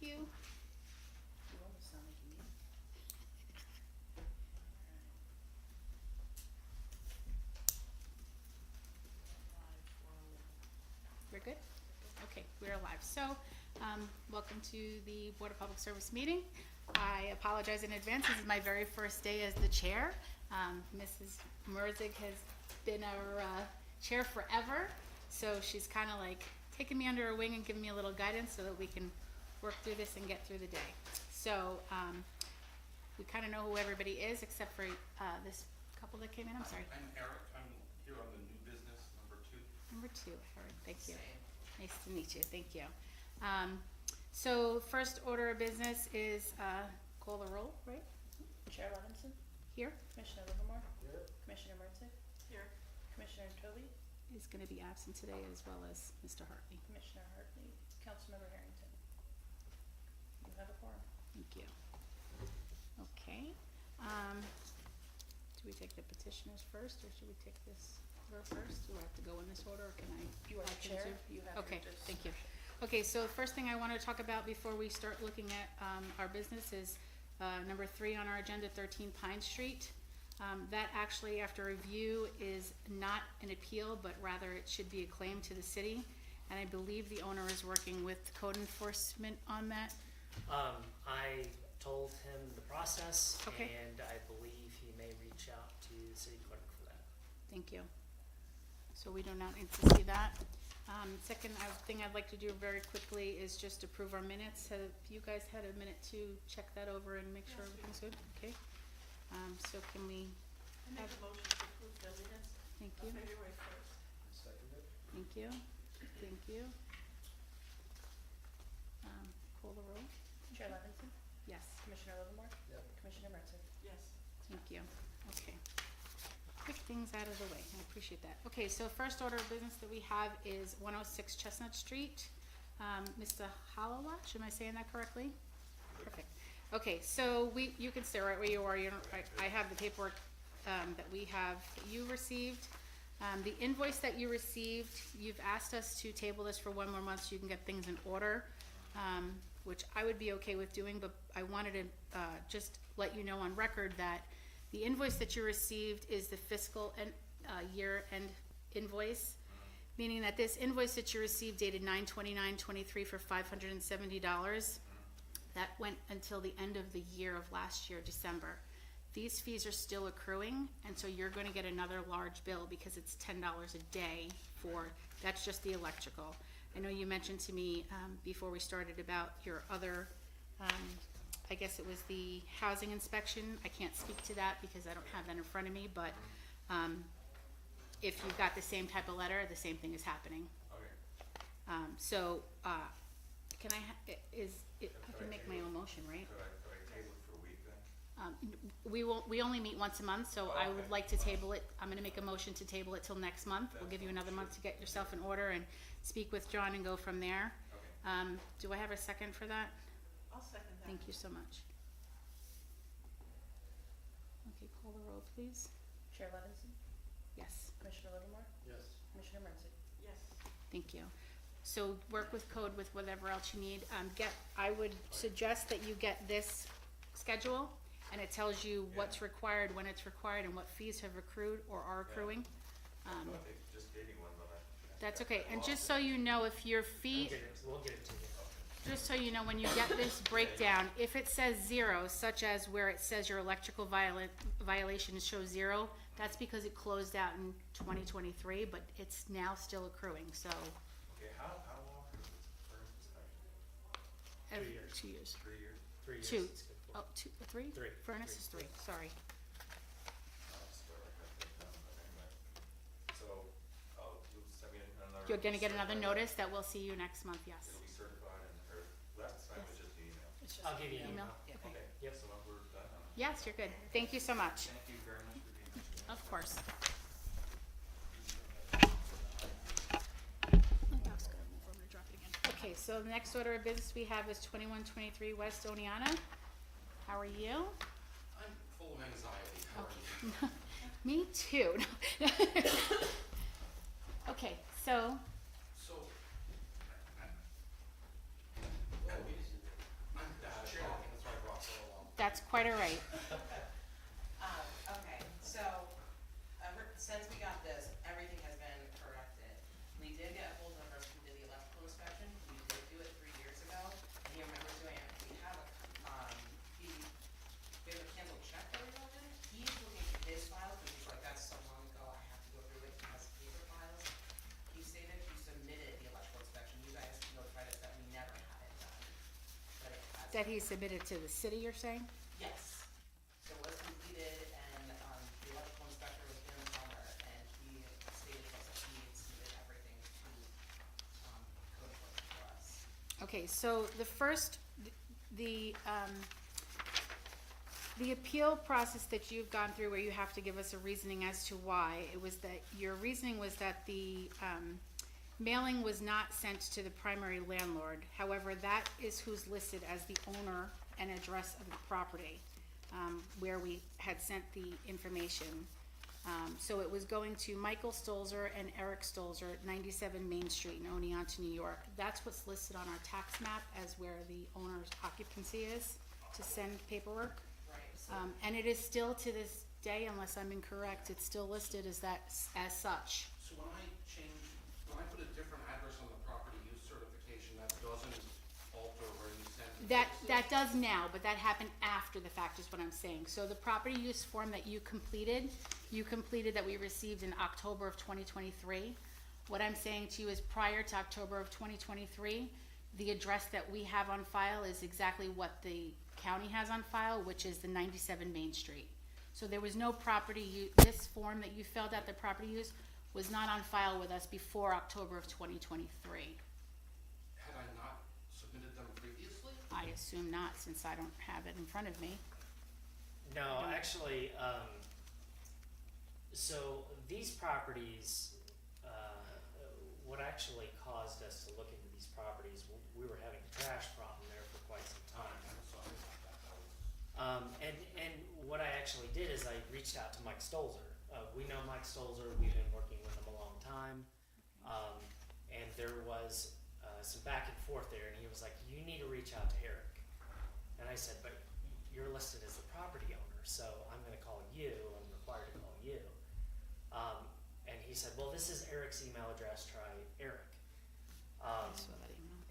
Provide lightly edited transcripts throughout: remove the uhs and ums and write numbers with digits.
you. You almost sound like me. We're good? Okay, we're live. So, welcome to the Board of Public Service meeting. I apologize in advance. This is my very first day as the chair. Mrs. Merzig has been our chair forever, so she's kind of like taking me under her wing and giving me a little guidance so that we can work through this and get through the day. So, we kind of know who everybody is except for this couple that came in. I'm sorry. I'm Eric. I'm here on the new business, number 2. Number 2, Erin, thank you. Nice to meet you, thank you. So first order of business is call the roll, right? Chair Levinson, Here Commissioner Livermore. Here. Commissioner Mertzig. Here. Commissioner Toby, is going to be absent today as well as Mr. Hartley. Commissioner Hartley, Councilmember Harrington. You have a quorum. Thank you. Okay. Do we take the petitioners first, or should we take this order first? Do I have to go in this order, or can I? You are I the can chair. do- You have Okay, your thank you. Okay, so the first thing I want to talk about before we start looking at our business is number 3 on our agenda, 13 Pine Street. That actually, after review, is not an appeal, but rather it should be a claim to the city. And I believe the owner is working with code enforcement on that. I told him the process, Okay. and I believe he may reach out to the city clerk for that. Thank you. So we do not need to see that. Second thing I'd like to do very quickly is just approve our minutes. Have you guys had a minute to check that over and make sure everything's good? Okay. So can we, I make a motion to approve the minutes thank of you, February 1st. thank you, thank you. Call the roll? Chair Levinson, Yes, Commissioner Livermore. Yep. Commissioner Mertzig. Yes. thank you. Okay. Quick things out of the way, I appreciate that. Okay, so first order of business that we have is 106 Chestnut Street. Mr. Halawach, am I saying that correctly? Perfect. Okay, so you can stay right where you are. I have the paperwork that we have, that you received. The invoice that you received, you've asked us to table this for 1 more month so you can get things in order, which I would be okay with doing, but I wanted to just let you know on record that the invoice that you received is the fiscal and year-end invoice, meaning that this invoice that you received dated 9/29/23 for $570, that went until the end of the year of last year, December. These fees are still accruing, and so you're going to get another large bill because it's $10 a day for, that's just the electrical. I know you mentioned to me before we started about your other, I guess it was the housing inspection. I can't speak to that because I don't have that in front of me, but if you've got the same type of letter, the same thing is happening. Okay. So, can I, I can make my own motion, right? Could I table it for a week then? We only meet once a month, so I would Okay. like to table it. I'm gonna make a motion to table it till next month. We'll give you another month to get yourself in order and speak with John and go from there. Okay. Do I have a second for that? I'll second that. Thank you so much. Okay, call the roll, please. Chair Levinson, Yes, Commissioner Livermore. Yes. Commissioner Mertzig. Yes. thank you. So work with code with whatever else you need. I would suggest that you get this schedule, and it tells you what's required, when it's required, and what fees have accrued or are accruing. I thought they just gave me one, but That's okay, and just so you know, if your fee, We'll get it to you. just so you know, when you get this breakdown, if it says 0, such as where it says your electrical violation shows 0, that's because it closed out in 2023, but it's now still accruing, so. Okay, how long is this furnace inspection? every 2 years. 2 years. 3 years? 3 years. 2, is good for. oh, 2, 3? 3. Furnace is 3, sorry. Still, I got that down, but anyway. So, you'll send me another. You're gonna get another certified- notice that we'll see you next month, yes. It'll be certified and, or last time was just the email. It's just I'll give you an email. email. Okay. Yep. So we're done on that. Yes, you're good. Thank you so much. Thank you very much for being here. Of course. Okay, so the next order of business we have is 2123 West Oneana. How are you? I'm full of anxiety. How are you? Me too. Okay, so, So, quite all right. Okay, so, since we got this, everything has been corrected. We did get hold of her, who did the electrical inspection, we did do it 3 years ago, and he remembers doing it. We have we have a canceled check that we wrote in. He's looking through his files, and he's like, that's so long ago, I have to go through it, he has paper files. He stated he submitted the electrical inspection, you guys notified us that we never had it done, but it has. That he submitted to the city, you're saying? Yes. So it was completed and, the electrical inspector was in the summer and he stated to us that he had submitted everything to, code enforcement for us. Okay, so the appeal process that you've gone through where you have to give us a reasoning as to why, it was that, your reasoning was that the, mailing was not sent to the primary landlord. However, that is who's listed as the owner and address of the property, where we had sent the information. So it was going to Michael Stolzer and Eric Stolzer, 97 Main Street in Oneonta, New York. That's what's listed on our tax map as where the owner's occupancy is to send paperwork. Right, so, And it is still to this day, unless I'm incorrect, it's still listed as that, as such. So when I put a different address on the property use certification, that doesn't alter where you send it? That does now, but that happened after the fact is what I'm saying. So the property use form that you completed that we received in October of 2023. What I'm saying to you is prior to October of 2023, the address that we have on file is exactly what the county has on file, which is the 97 Main Street. So there was no this form that you filled out, the property use, was not on file with us before October of 2023. Had I not submitted them previously? I assume not, since I don't have it in front of me. No, actually, so these properties, what actually caused us to look into these properties, we were having a trash problem there for quite some time. I'm sorry about that, that was. And what I actually did is I reached out to Mike Stolzer. We know Mike Stolzer, we've been working with him a long time. And there was some back and forth there, and he was like, you need to reach out to Eric. And I said, but you're listed as the property owner, so I'm gonna call you, I'm required to call you. And he said, well, this is Eric's email address, try Eric. I saw that email.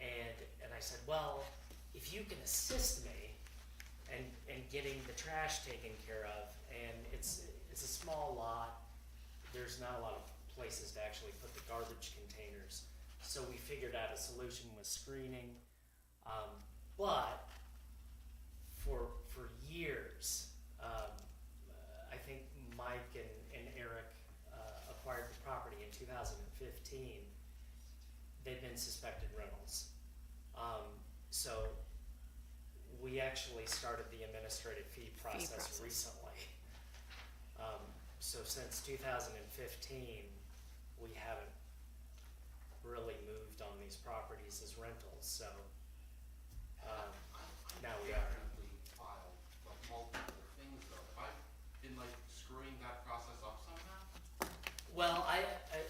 And I said, well, if you can assist me in getting the trash taken care of, and it's a small lot, there's not a lot of places to actually put the garbage containers. So we figured out a solution with screening. But for years, I think Mike and Eric acquired the property in 2015. They've been suspected rentals. So we actually started the administrative fee process recently. So since 2015, we haven't really moved on these properties as rentals, so now we are. Definitely filed like multiple things though. Have I been like screwing that process up somehow? Well,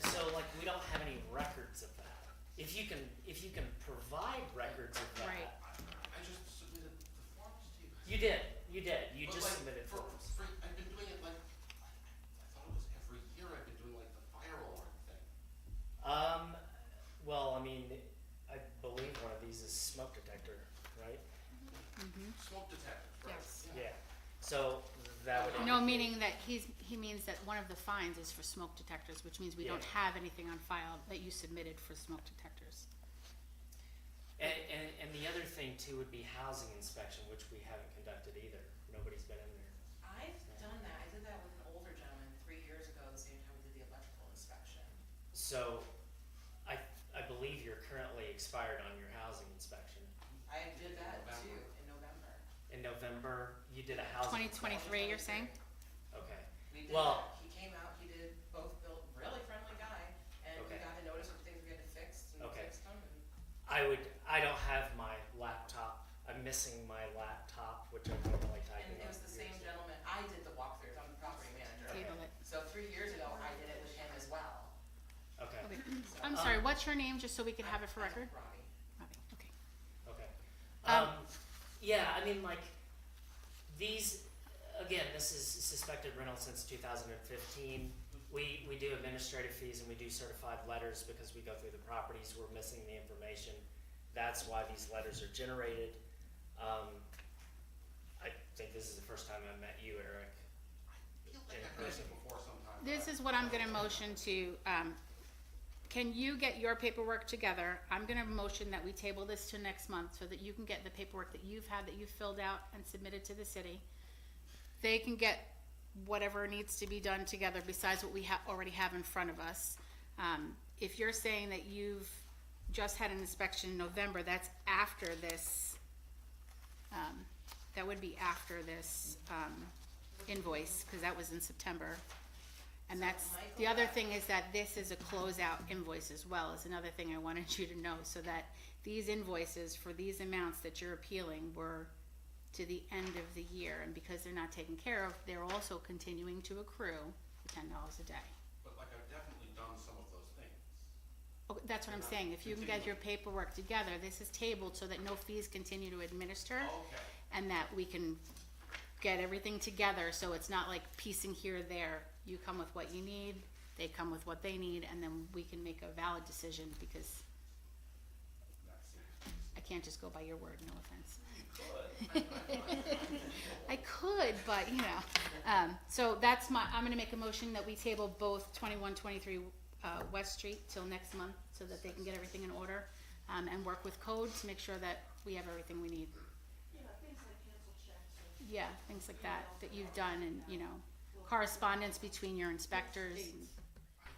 so like we don't have any records of that. If you can provide records of that. Right. I just submitted the forms to you. You did. You But, just like, submitted forms. I've been doing it like, I thought it was every year I've been doing like the fire alarm thing. Well, I mean, I believe one of these is smoke detector, right? Smoke detectors, right? Yes. Yeah. So that would. No, indicate- meaning that he means that one of the fines is for smoke detectors, which means we don't Yeah. have anything on file that you submitted for smoke detectors. And the other thing too would be housing inspection, which we haven't conducted either. Nobody's been in there. I've done that, I did that with an older gentleman 3 years ago, the same time we did the electrical inspection. So, I believe you're currently expired on your housing inspection. I did that November. too, in November. In November, you did a housing. 2023, you're saying? Okay. We did Well- that, he came out, he did both built, really friendly guy, and we Okay. got a notice of things we had to fix, and we Okay. fixed them, and I don't have my laptop. I'm missing my laptop, which I normally type in. And it was the same gentleman, I did the walkthroughs, I'm the property manager. Table it. So 3 years ago, I did it with him as well. Okay. Okay. I'm sorry, what's your name, just so we can have it for record? Robbie. Robbie, okay. Okay. Um, Yeah, I mean, like, These, again, this is suspected rental since 2015. We do administrative fees and we do certified letters because we go through the properties, we're missing the information. That's why these letters are generated. I think this is the first time I've met you, Eric. I feel like In I've heard person. it before sometime. This but is what I'm gonna motion to, can you get your paperwork together? I'm gonna motion that we table this to next month so that you can get the paperwork that you've had, that you've filled out and submitted to the city. They can get whatever needs to be done together besides what we already have in front of us. If you're saying that you've just had an inspection in November, that's after this, that would be after this, invoice, cause that was in September. And So that's, Michael, the other that- thing is that this is a closeout invoice as well, is another thing I wanted you to know, so that these invoices for these amounts that you're appealing were to the end of the year, and because they're not taken care of, they're also continuing to accrue $10 a day. But like, I've definitely done some of those things. Oh, that's what I'm saying, if you can get your paperwork together, this is tabled so that no fees continue to administer, Okay. and that we can get everything together, so it's not like piecing here or there. You come with what you need, they come with what they need, and then we can make a valid decision, because I can't just go by your word, no offense. I could, but you know, so that's I'm gonna make a motion that we table both 2123 West Street till next month, so that they can get everything in order, and work with code to make sure that we have everything we need. Yeah, things like cancel checks. Yeah, things like that, that you've done, and, you know, correspondence between your inspectors. and-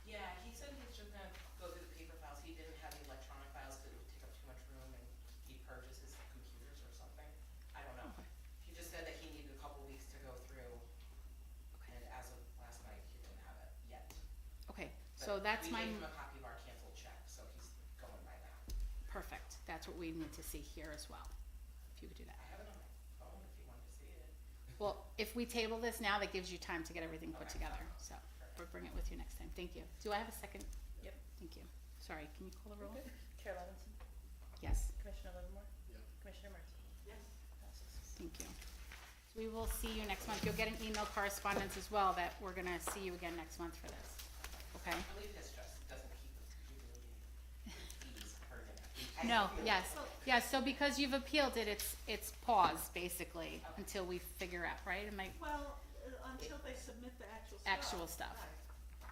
Yeah, he said he's just gonna go through the paper files, he didn't have the electronic files, cause it would take up too much room, and he purchased his computers or something, I don't know. Okay. He just said that he needed a couple weeks to go through, and as of last night, he didn't have it yet. Okay, But so that's my, We gave him a copy of our canceled check, so he's going by that. perfect, that's what we need to see here as well, if you could do that. I have it on my phone if you wanted to see it. Well, if we table this now, that gives you time to get everything put Okay. together, so we'll bring it with you next time, thank you. Do I have a second? Yep. Thank you. Sorry, can you call the roll? Chair Levinson, Yes, Commissioner Livermore, Yep. Commissioner Mertz. Yes. Passes. thank you. We will see you next month. You'll get an email correspondence as well that we're gonna see you again next month for this, okay? I believe his just doesn't keep the fees per minute. No, yes, so because you've appealed it, it's paused, basically, until we figure out, right? Am I, Well, until they submit the actual stuff. Actual stuff.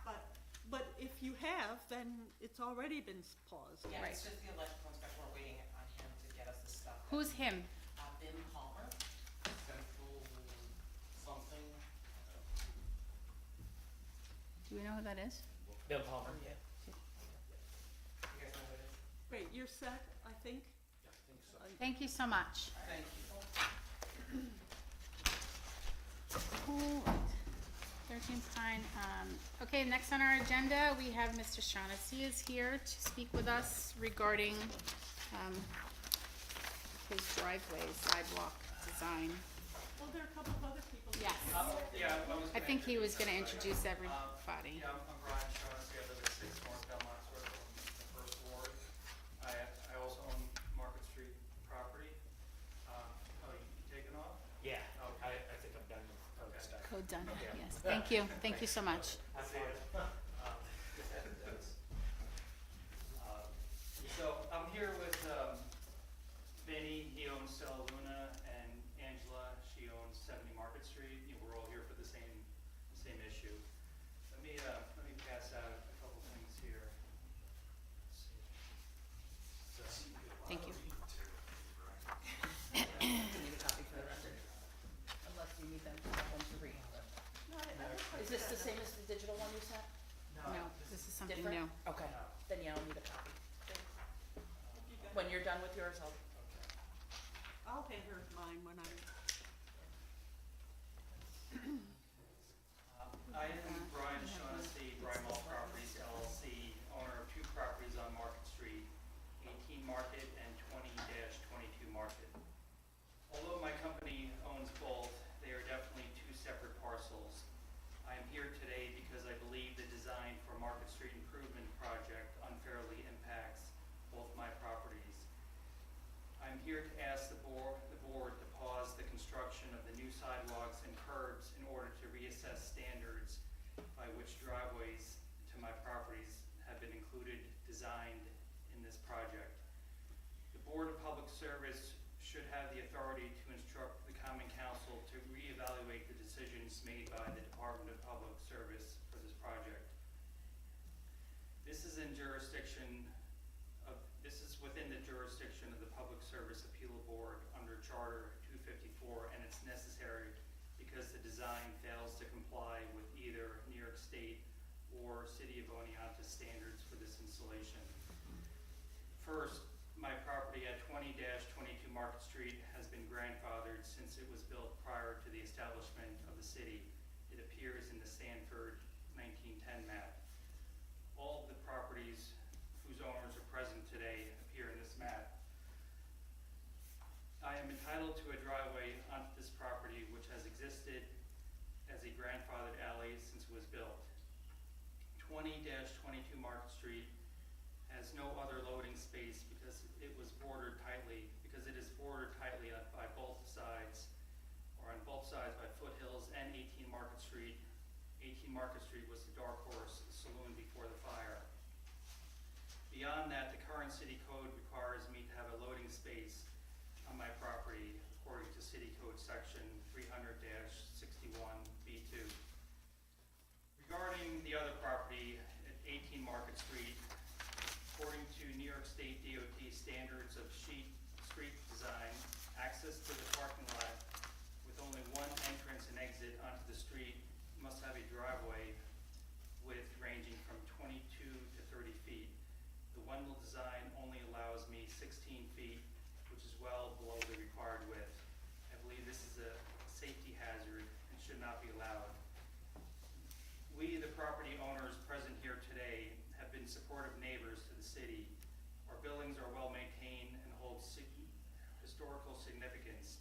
Right. But if you have, then it's already been paused. Yeah, Right. it's just the electrical inspection, we're waiting on him to get us the stuff. who's him? Bim Palmer, Central something. Do we know who that is? Bill Palmer. you guys know who it is? Great, you're set, I think? Yeah, I think so. Thank you so much. Thank you. Alright. 13 Pine, okay, next on our agenda, we have Mr. Shaughnessy is here to speak with us regarding, his driveway sidewalk design. Well, there are a couple of other people. Yes, Yeah, I was I think he was gonna introduce introduce everybody. everybody. Yeah, I'm Brian Shaughnessy, I live at 6 North Belmont Square, the first ward. I also own Market Street property. Oh, you taking off? Yeah, Okay. I think I'm done with code Okay. stuff. Code done, Okay. yes, thank you so much. Have See it. fun. So I'm here with Vinny, he owns Stella Luna, and Angela, she owns 70 Market Street. You know, we're all here for the same issue. Let me pass out a couple things here. Thank you. You need a copy for the record? Unless you need them to have one to read. No, I look like Is this the that. same as the digital one you sent? No, this is something Different? new. Okay, then yeah, I'll need a copy. If you got- When you're done with yours, I'll hand her mine when I'm. I am Brian Shaughnessy, Brimall Properties LLC, owner of 2 properties on Market Street, 18 Market and 20-22 Market. Although my company owns both, they are definitely 2 separate parcels. I am here today because I believe the design for Market Street Improvement Project unfairly impacts both my properties. I'm here to ask the board to pause the construction of the new sidewalks and curbs in order to reassess standards by which driveways to my properties have been included, designed in this project. The Board of Public Service should have the authority to instruct the Common Council to reevaluate the decisions made by the Department of Public Service for this project. This is within the jurisdiction of the Public Service Appeal Board under Charter 254, and it's necessary because the design fails to comply with either New York State or City of Oneonta standards for this installation. First, my property at 20-22 Market Street has been grandfathered since it was built prior to the establishment of the city. It appears in the Sanford 1910 map. All of the properties whose owners are present today appear in this map. I am entitled to a driveway onto this property which has existed as a grandfathered alley since it was built. 20-22 Market Street has no other loading space because it is bordered tightly by both sides, or on both sides by foothills and 18 Market Street. 18 Market Street was the Dark Horse Saloon before the fire. Beyond that, the current city code requires me to have a loading space on my property according to City Code Section 300-61B2. Regarding the other property at 18 Market Street, according to New York State DOT standards of street design, access to the parking lot with only one entrance and exit onto the street must have a driveway width ranging from 22 to 30 feet. The Wendell design only allows me 16 feet, which is well below the required width. I believe this is a safety hazard and should not be allowed. We, the property owners present here today, have been supportive neighbors to the city. Our buildings are well maintained and hold historical significance.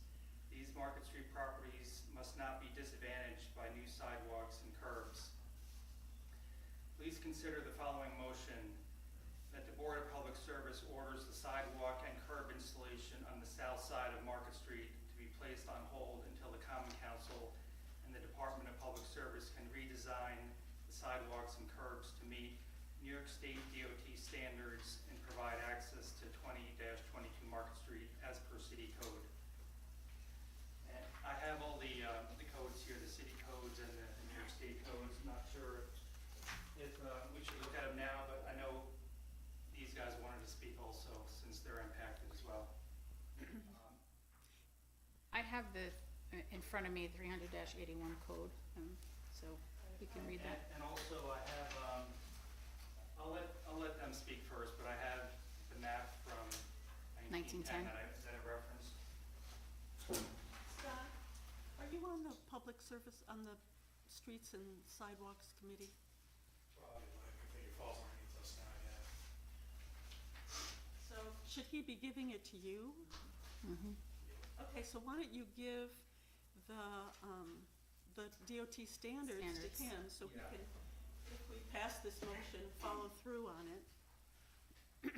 These Market Street properties must not be disadvantaged by new sidewalks and curbs. Please consider the following motion: that the Board of Public Service orders the sidewalk and curb installation on the south side of Market Street to be placed on hold until the Common Council and the Department of Public Service can redesign the sidewalks and curbs to meet New York State DOT standards and provide access to 20-22 Market Street as per city code. And I have all the codes here, the city codes and the New York State codes. Not sure if we should look at them now, but I know these guys wanted to speak also since they're impacted as well. I have in front of me, 300-81 code, so you can read that. And also I have, I'll let them speak first, but I have the map from 1910 that I referenced. Scott, are you on the public service, on the Streets and Sidewalks Committee? Probably, I think it falls underneath us now, yeah. So should he be giving it to you? Mhm. Okay, so why don't you give the DOT standards to him, so he Yeah. can, if we pass this motion, follow through on it. Well,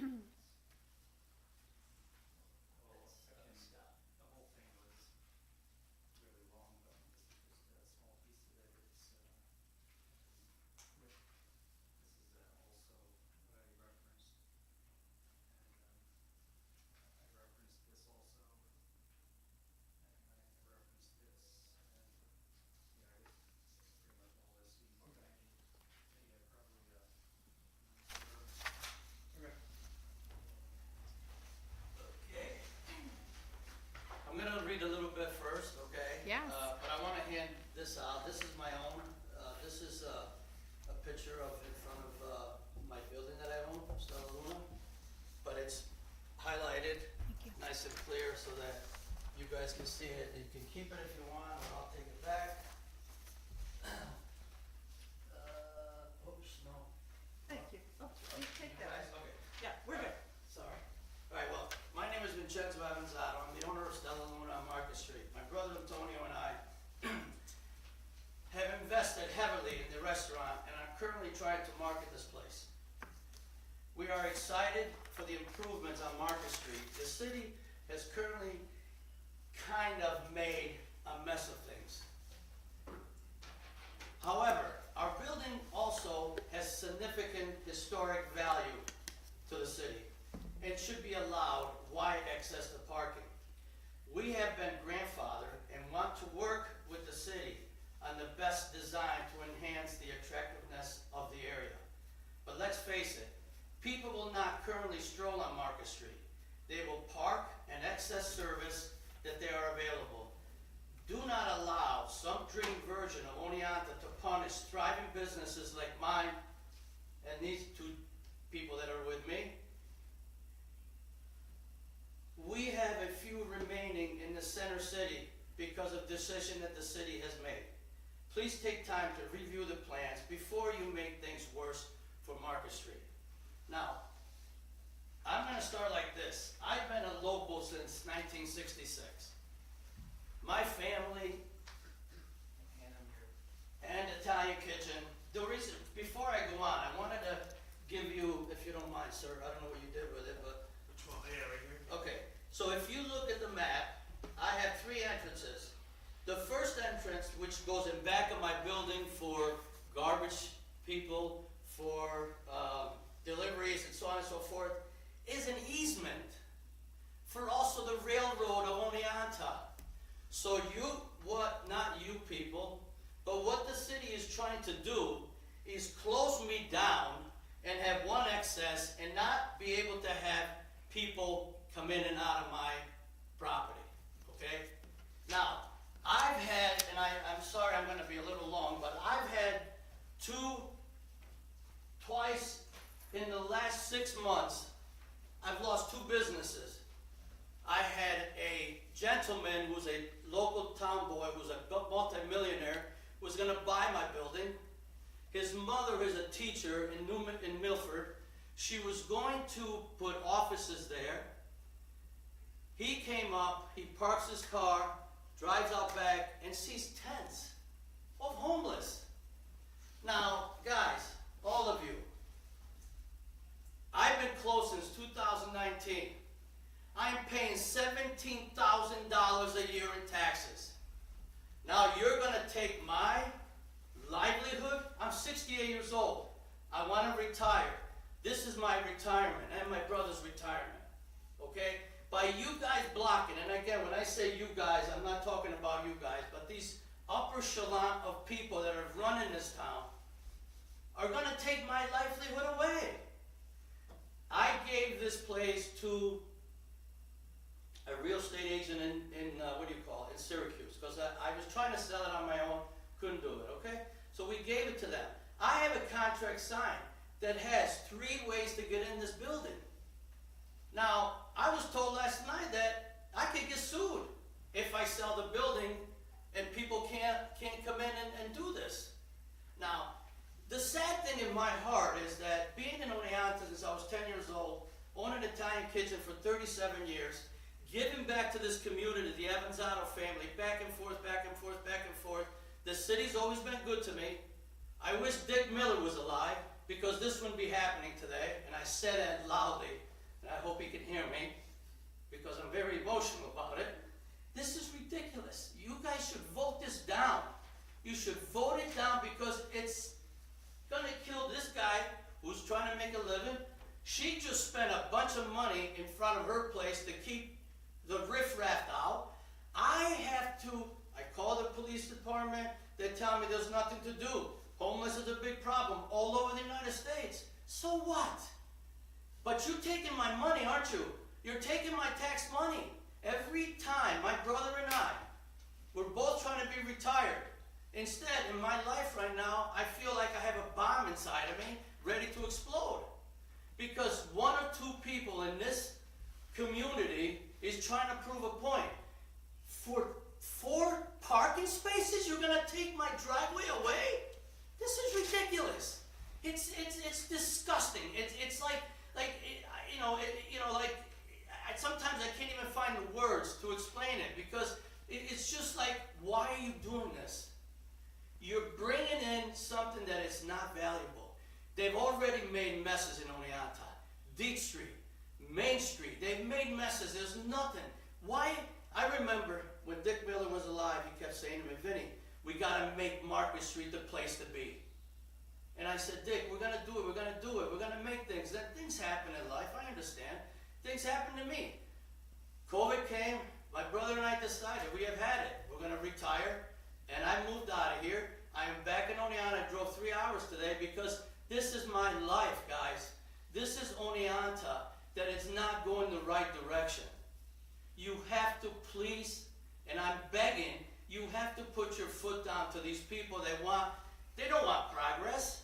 the whole thing was really long, but this is just a small piece of it. This is also what I referenced. And I referenced this also. And I referenced this. And yeah, it's pretty much all this. Okay. Yeah, probably, Okay. I'm gonna read a little bit first, okay? Yes. But I wanna hand this out. This is my own. This is a picture of in front of my building that I own, Stella Luna. But it's highlighted, nice and clear so that you guys can see it. You can keep it if you want, or I'll take it back. Oops, no. Thank you. Oh, you take that. Guys, okay. Yeah, we're good. Sorry. All right, well, my name is Vincenzo Avanzato. I'm the owner of Stella Luna on Market Street. My brother Antonio and I have invested heavily in the restaurant and are currently trying to market this place. We are excited for the improvements on Market Street. The city has currently kind of made a mess of things. we have been grandfathered and want to work with the city on the best design to enhance the attractiveness of the area. But let's face it, people will not currently stroll on Market Street. They will park and access service that they are available. Do not allow some dream version of Oneonta to punish thriving businesses like mine and these two people that are with me. We have a few remaining in the center city because of decision that the city has made. Please take time to review the plans before you make things worse for Market Street. Now, I'm gonna start like this. I've been a local since 1966. My family and Italian Kitchen. The reason, before I go on, I wanted to give you, if you don't mind, sir, I don't know what you did with it, but. Which one? Yeah, right here. Okay, so if you look at the map, I have 3 entrances. The first entrance, which goes in back of my building for garbage people, for deliveries and so on and so forth, is an easement for also the railroad of Oneonta. So not you people, but what the city is trying to do is close me down and have one access and not be able to have people come in and out of my property, okay? Now, I've had, and I'm sorry I'm gonna be a little long, but I've had twice in the last 6 months, I've lost 2 businesses. I had a gentleman who's a local town boy, who's a multi-millionaire, was gonna buy my building. His mother is a teacher in Milford. She was going to put offices there. He came up, he parks his car, drives out back, and sees tents of homeless. Now, guys, all of you, I've been closed since 2019. I'm paying $17,000 a year in taxes. Now you're gonna take my livelihood? I'm 68 years old. I wanna retire. This is my retirement and my brother's retirement, okay? By you guys blocking, and again, when I say you guys, I'm not talking about you guys, but these upper echelon of people that are running this town are gonna take my livelihood away. I gave this place to a real estate agent in in Syracuse, because I was trying to sell it on my own, couldn't do it, okay? So we gave it to them. I have a contract signed that has 3 ways to get in this building. Now, I was told last night that I could get sued if I sell the building and people can't come in and do this. Now, the sad thing in my heart is that being in Oneonta since I was 10 years old, owning an Italian kitchen for 37 years, giving back to this community, the Avanzato family, back and forth, back and forth, back and forth. The city's always been good to me. I wish Dick Miller was alive, because this wouldn't be happening today, and I said it loudly, and I hope he can hear me, because I'm very emotional about it. This is ridiculous. You guys should vote this down. You should vote it down, because it's gonna kill this guy who's trying to make a living. She just spent a bunch of money in front of her place to keep the riffraff out. I call the police department, they tell me there's nothing to do. Homeless is a big problem all over the United States. So what? But you're taking my money, aren't you? You're taking my tax money. Every time, my brother and I, we're both trying to be retired. Instead, in my life right now, I feel like I have a bomb inside of me, ready to explode. Because 1 or 2 people in this community is trying to prove a point. For 4 parking spaces, you're gonna take my driveway away? This is ridiculous. It's disgusting. It's like sometimes I can't even find the words to explain it, because it's just like, why are you doing this? You're bringing in something that is not valuable. They've already made messes in Oneonta, Deep Street, Main Street. They've made messes. There's nothing. Why? I remember when Dick Miller was alive, he kept saying to me, Vinny, we gotta make Market Street the place to be. And I said, Dick, we're gonna do it, we're gonna make things. Then things happen in life, I understand. Things happen to me. COVID came, my brother and decided, we have had it. We're gonna retire, and I moved out of here. I am back in Oneonta. I drove 3 hours today because this is my life, guys. This is Oneonta, that it's not going the right direction. You have to please, and I'm begging, you have to put your foot down to these people they don't want progress.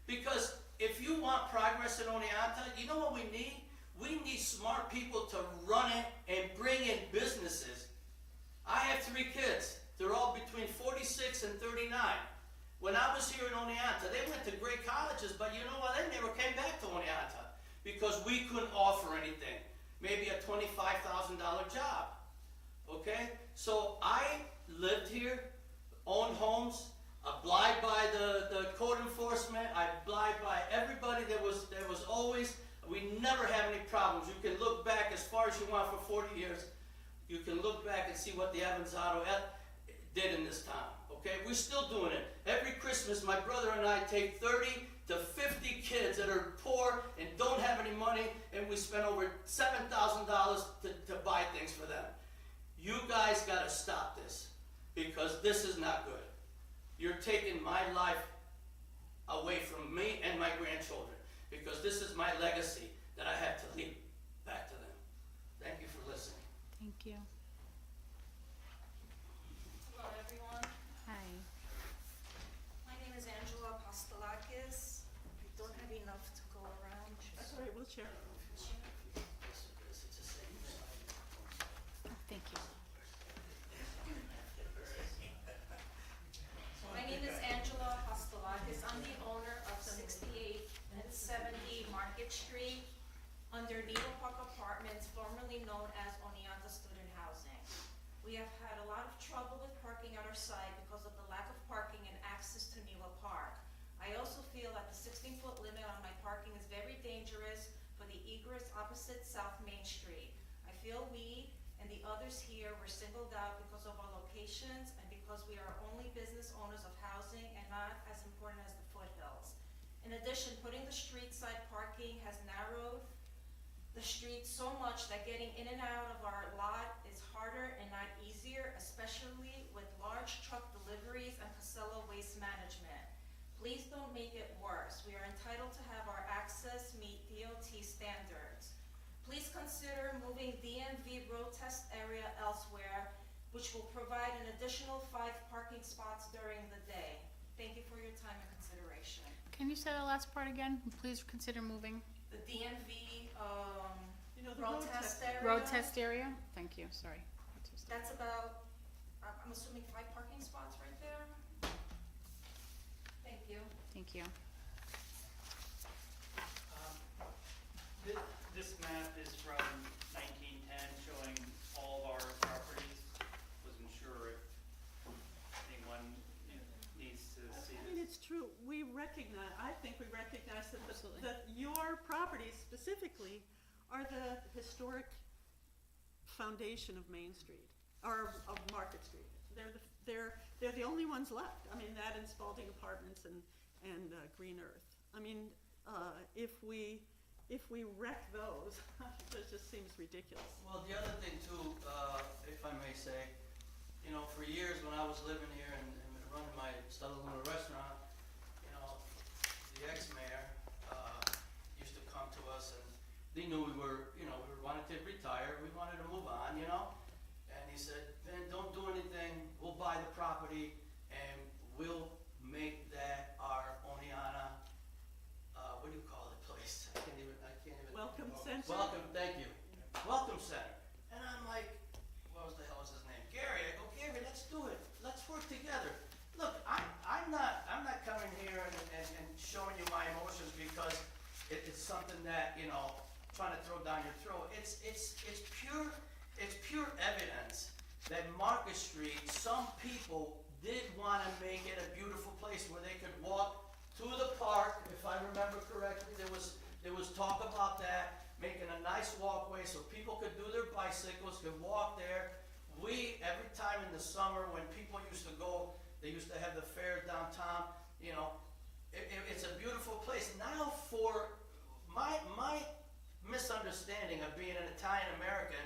Because if you want progress in Oneonta, you know what we need? We need smart people to run it and bring in businesses. I have 3 kids. They're all between 46 and 39. When I was here in Oneonta, they went to great colleges, but you know what? They never came back to Oneonta because we couldn't offer anything. Maybe a $25,000 job. Okay? So I lived here, owned homes, abide by the code enforcement. I abide by everybody. There was always, we never have any problems. You can look back as far as you want for 40 years. You can look back and see what the Evans Auto did in this town. Okay, we're still doing it. Every Christmas, my brother and I take 30 to 50 kids that are poor and don't have any money, and we spend over $7,000 to buy things for them. You guys got to stop this because this is not good. You're taking my life away from me and my grandchildren because this is my legacy that I have to leave back to them. Thank you for listening. Thank you. Hello, everyone. Hi. My name is Angela Apostolakis. I don't have enough to go around. That's all right, we'll share. It's the same thing. Oh, thank you. My name is Angela Apostolakis. I'm the owner of 68 and 70 Market Street under Needle Park Apartments, formerly known as Oneonta Student Housing. We have had a lot of trouble with parking at our site because of the lack of parking and access to Needle Park. I also feel that the 16-foot limit on my parking is very dangerous for the egress opposite South Main Street. I feel we and the others here were singled out because of our locations and because we are only business owners of housing and not as important as the foothills. In addition, putting the street side parking has narrowed the street so much that getting in and out of our lot is harder and not easier, especially with large truck deliveries and Casella Waste Management. Please don't make it worse. We are entitled to have our access meet DOT standards. Please consider moving DMV road test area elsewhere, which will provide an additional 5 parking spots during the day. Thank you for your time and consideration. Can you say the last part again? Please consider moving. The DMV, You know, the road test area. Road test area? Thank you, sorry. Road test. That's about, I'm assuming 5 parking spots right there. Thank you. Thank you. This map is from 1910, showing all of our properties. Wasn't sure if anyone needs to see I mean, this. it's true, I think we recognize Absolutely. that your properties specifically are the historic foundation of Main Street, or of Market Street. They're the only ones left. I mean, that and Spalding Apartments and Green Earth. I mean, if we wreck those, it just seems ridiculous. Well, the other thing too, if I may say, you know, for years when I was living here and running my Stella Luna restaurant, you know, the ex-mayor used to come to us and they knew we wanted to retire, we wanted to move on, you know? And he said, "Ben, don't do anything, we'll buy the property and we'll make that our Oneonta, what do you call it, place? I can't even. Welcome Center. Welcome, thank you. Welcome Center. And I'm like, what was the hell was his name? Gary. I go, Gary, let's do it. Let's work together. Look, I'm not coming here and showing you my emotions because it's something that, you know, trying to throw down your throat. It's pure evidence that Market Street, some people did want to make it a beautiful place where they could walk to the park. If I remember correctly, there was talk about that, making a nice walkway so people could do their bicycles, could walk there. Every time in the summer when people used to go, they used to have the fair downtown, you know, it's a beautiful place. Now for my misunderstanding of being an Italian American,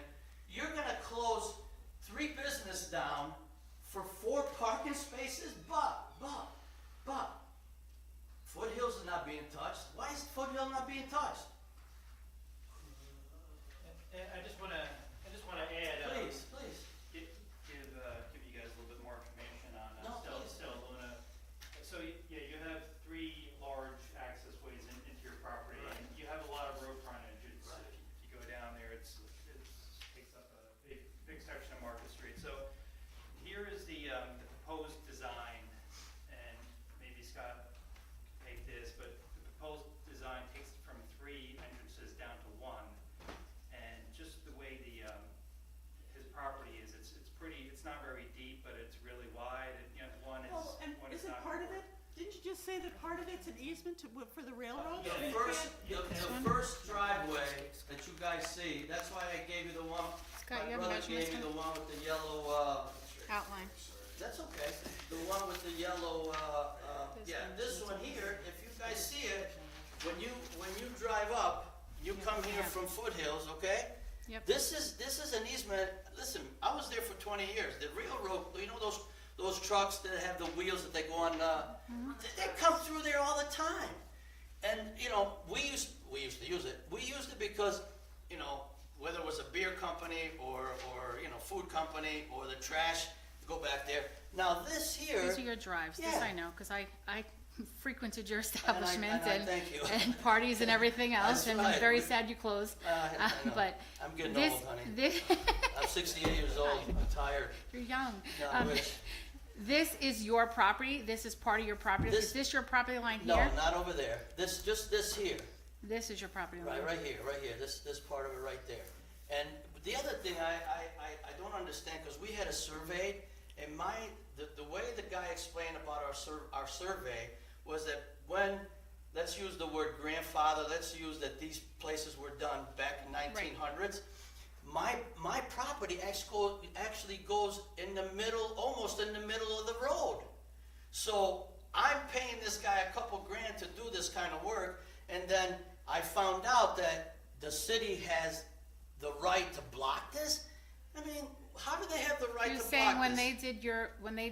you're gonna close 3 businesses not being touched? And I just wanna add, Please, please. give you guys a little bit more information on No, please. Stella Luna. So, yeah, you have 3 large access ways into your property, and you have a lot of road frontage. It's, Right. if you go down there, it takes up a big section of Market Street. So here is the proposed design, and maybe Scott can take this, but the proposed design takes it from 3 entrances down to 1. And just the way his property is, it's pretty, it's not very deep, but it's really wide, and, you know, one Well, and is isn't not. part of it, didn't you just say that part of it's an easement for the railroad? Yeah. The first driveway that you guys see, that's why I gave you the one, Scott, my you have brother measurements gave you from the one with the yellow, outline? that's okay. The one with the yellow, yeah, this one here, if you guys see it, when you drive up, you come here from Foothills, okay? Yep. This is an easement, listen, I was there for 20 years. The railroad, you know those trucks that have the wheels that they go on, they come through there all the time. And, you know, we used to use it. We used it because, you know, whether it was a beer company or you know, food company or the trash, go back there. Now this here. These are your drives, this Yeah. I know, because I frequented your establishment and I thank you. and parties and everything else, That's and I'm right. very sad you closed. I know. But I'm getting this, old, honey. this, I'm 68 years old. I'm tired. you're young. No, I wish. This is your property, this is part of your property, This- is this your property line No, here? not over there. Just this here. This is your property line? Right here. This part of it right there. And the other thing I don't understand, because we had a survey, and the way the guy explained about our survey was that when, let's use the word grandfather, let's use that these places were done back in 1900s. My property actually goes in the middle, almost in the middle of the road. So I'm paying this guy a couple grand to do this kind of work, and then I found out that the city has the right to block this? I mean, how do they have the right You're to block saying when this? they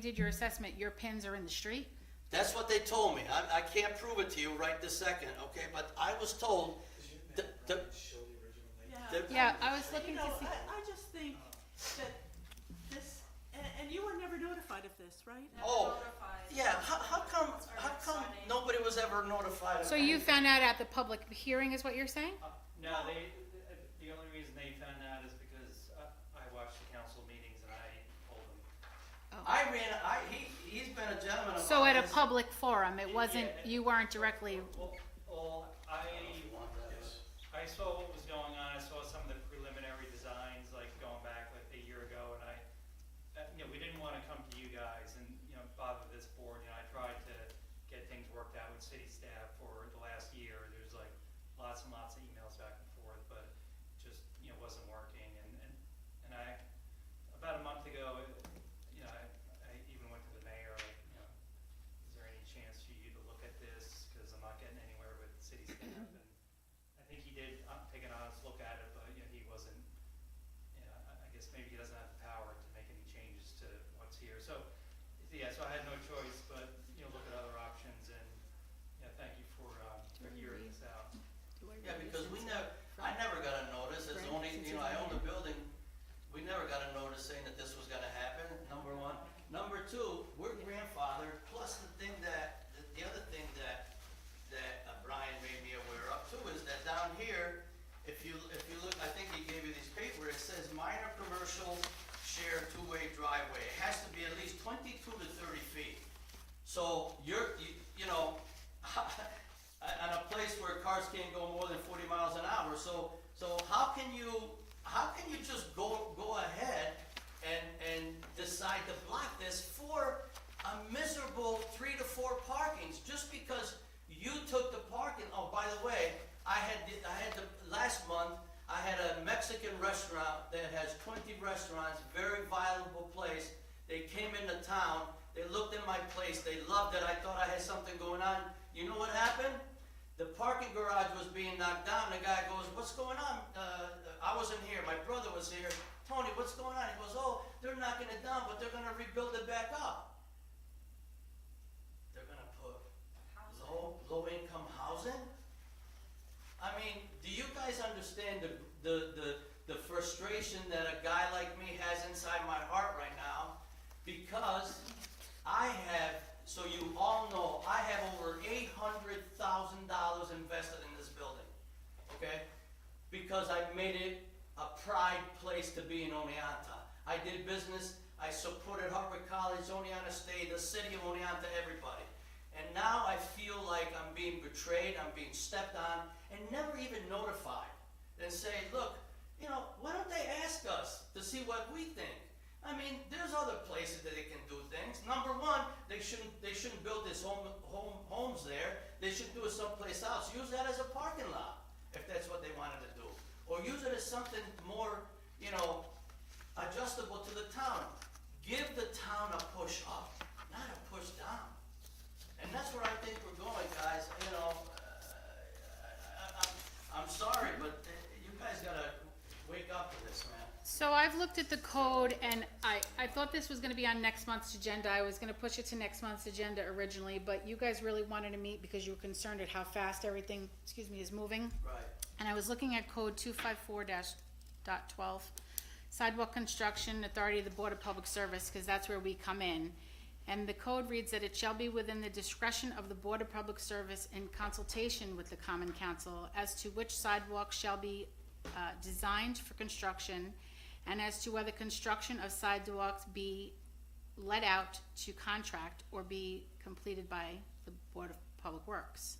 did your assessment, your pins are in the street? That's what they told me. I can't prove it to you right this second, okay? But I was told, Show the original layout. Yeah, I was You looking to know, see, I just think that this, and you were never notified of this, right? Never Oh, notified. yeah, how come Signing. nobody was ever notified of so you found out at the public hearing is what you're saying? No, the only reason they found out is because I watched the council meetings and I told them. He's been a gentleman about So at a this. public forum, it wasn't, Yeah. you weren't directly, Well, I saw what was going on, I saw some of the preliminary designs, like going back like a year ago, and you know, we didn't wanna come to you guys and, you know, bother this board, you know, I tried to get things worked out with city staff for the last year, there's like lots and lots of emails back and forth, but just, you know, wasn't working, and I, about a month ago, you know, I even went to the mayor, like, you know, is there any chance for you to look at this, cause I'm not getting anywhere with city staff, and I think he did take an honest look at it, but, you know, he wasn't, you know, I guess maybe he doesn't have the power to make any changes to what's here, so, yeah, so I had no choice but, you know, look at other options, and, yeah, thank you for hearing this out. Yeah, because I never got a notice, it's only, you know, I own the building, we never got a notice saying that this was gonna happen, number one. Number two, we're grandfathered, plus the other thing that Brian made me aware of too, is that down here, if you look, I think he gave you these papers, it says minor commercial shared two-way driveway, it has to be at least 22 to 30 feet. So you know, on a place where cars can't go more than 40 miles an hour. So how can you just go ahead and decide to block this for a miserable 3 to 4 parkings just because you took the parking? Oh, by the way, last month I had a Mexican restaurant that has 20 restaurants, very viable place. They came into town, they looked at my place, they loved it. I thought I had something going on. You know what happened? The parking garage was being knocked down. The guy goes, "What's going on?" I wasn't here. My brother was here. "Tony, what's going on?" He goes, "Oh, they're knocking it down, but they're going to rebuild it back up. They're going to put low-income housing." you guys understand the frustration that a guy like me has inside my heart right now? Because I have, so you all know, I have over $800,000 invested in this building, okay? Because I've made it a pride place to be in Oneonta. I did business, I supported Harvard College, Oneonta State, the city of Oneonta, everybody. And now I feel like I'm being betrayed, I'm being stepped on, and never even notified. And say, look, you know, why don't they ask us to see what we think? I mean, there's other places that they can do things. Number one, they shouldn't build this homes there. They should do it someplace else. Use that as a parking lot, if that's what they wanted to do. Or use it as something more, you know, adjustable to the town. Give the town a push up, not a push down. And that's where I think we're going, guys. You know, I'm sorry, but you guys gotta wake up to this, man. So I've looked at the code, and I thought this was gonna be on next month's agenda. I was gonna push it to next month's agenda originally, but you guys really wanted to meet because you were concerned at how fast everything, is moving. Right. And I was looking at code 254-.12, sidewalk construction authority of the Board of Public Service, because that's where we come in. And the code reads that it shall be within the discretion of the Board of Public Service in consultation with the Common Council as to which sidewalks shall be designed for construction, and as to whether construction of sidewalks be let out to contract or be completed by the Board of Public Works.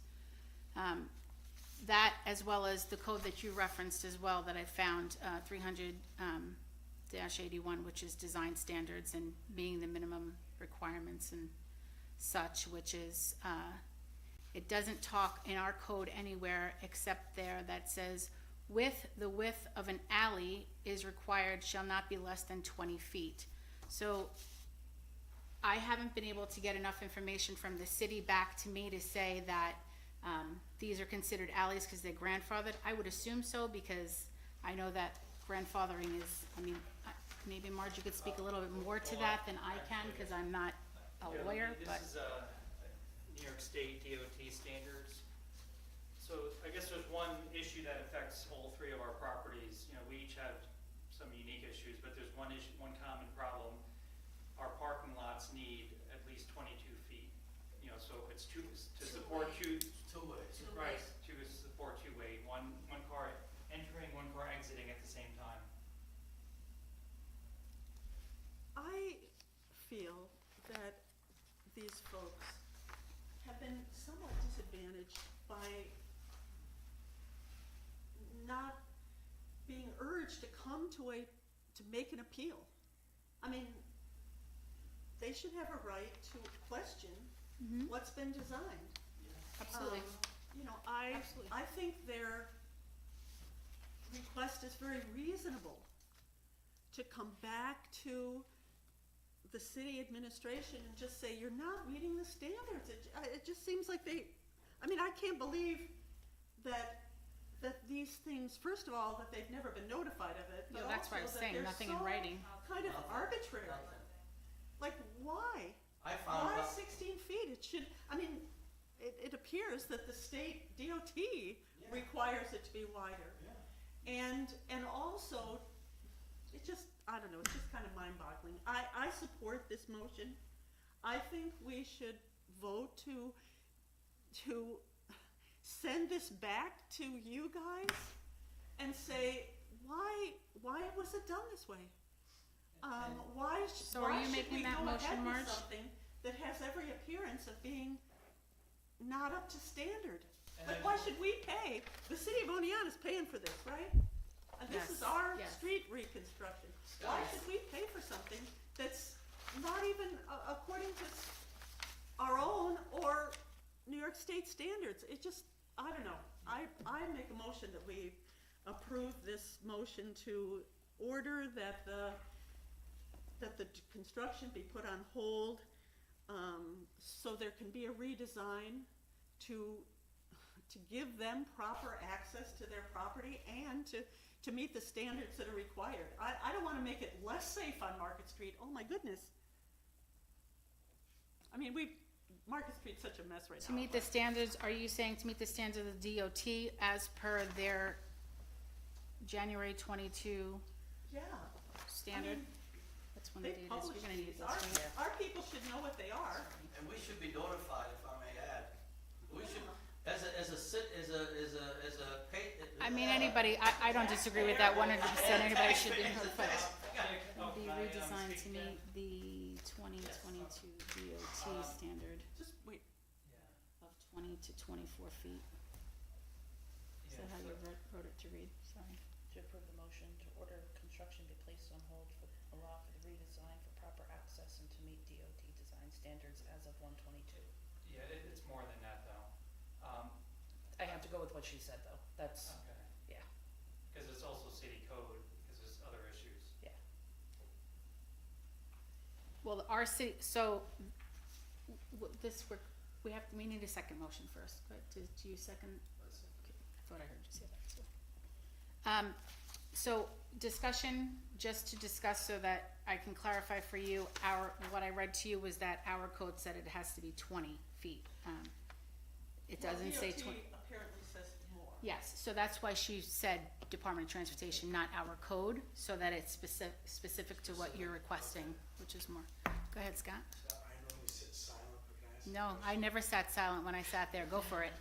That, as well as the code that you referenced as well, that I found, 300-81, which is design standards and meeting the minimum requirements and such, which is, it doesn't talk in our code anywhere except there that says, the width of an alley is required shall not be less than 20 feet. So I haven't been able to get enough information from the city back to me to say that these are considered alleys because they're grandfathered. I would assume so, because I know that grandfathering is, maybe Marge, you could speak a little bit more to that than I can, because I'm not a lawyer, but. This is New York State DOT standards. So I guess there's one issue that affects all three of our properties. You know, we each have some unique issues, but there's one issue, one common problem. Our parking lots need at least 22 feet. You know, so it's to support two. Two ways. Right, to support two-way, one car entering, one car exiting at the same time. I feel that these folks have been somewhat disadvantaged by not being urged to come to make an appeal. I mean, they should have a right to question what's been designed. Absolutely. You know, Absolutely. I think their request is very reasonable to come back to the city administration and just say, you're not meeting the standards. It just seems like I can't believe that these things, first of all, that they've never been notified of it, but Yeah, that's also what I was that saying, they're nothing in so writing. kind of arbitrary. Nothing. Like, why? I found Why out. 16 feet? It should, it appears that the state DOT requires it to be wider. Yeah. And also, it's just kind of mind-boggling. I support this motion. I think we should vote to send this back to you guys and say, why was it done this way? So are you making that motion, Why should we go ahead Marge? with something that has every appearance of being not up to standard? Like, why should we pay? The city of Oneonta is paying for this, right? And this is Yes, our yes. street reconstruction. Why should we pay for something that's not even according to our own or New York State standards? It just, I don't know. I make a motion that we approve this motion to order that the construction be put on hold, so there can be a redesign to give them proper access to their property and to meet the standards that are required. I don't wanna make it less safe on Market Street, oh my goodness. Market Street's such a mess right now. To meet the standards, are you saying to meet the standards of the DOT as per their January 22 Yeah. standard? I mean, That's when the they date is. publish You're gonna need these. this, right? Our people should know what they are. And we should be notified, if I may add. We should, as a pay. I mean, anybody, I don't disagree with that 100%. Anybody should be notified. Be redesigned to meet the 2022 DOT standard Just wait. of 20 to 24 feet. Is that how you wrote it to read? Sorry. To approve the motion to order construction be placed on hold for, allow for the redesign for proper access and to meet DOT design standards as of 1/22. Yeah, it's more than that though. I have to go with what she said though, that's, Okay. yeah, Cause it's also city code, cause there's other issues. yeah. Well, our city, so, we need a second motion first, but do you second? Okay, I thought I heard you say that, so discussion, just to discuss so that I can clarify for you, what I read to you was that our code said it has to be 20 feet. It doesn't say 20. DOT apparently says more. Yes, so that's why she said Department of Transportation, not our code, so that it's specific to what you're requesting, which is more. Go ahead, Scott. I normally sit silent, but can I ask a No, I question? never sat silent when I sat there. Go for it.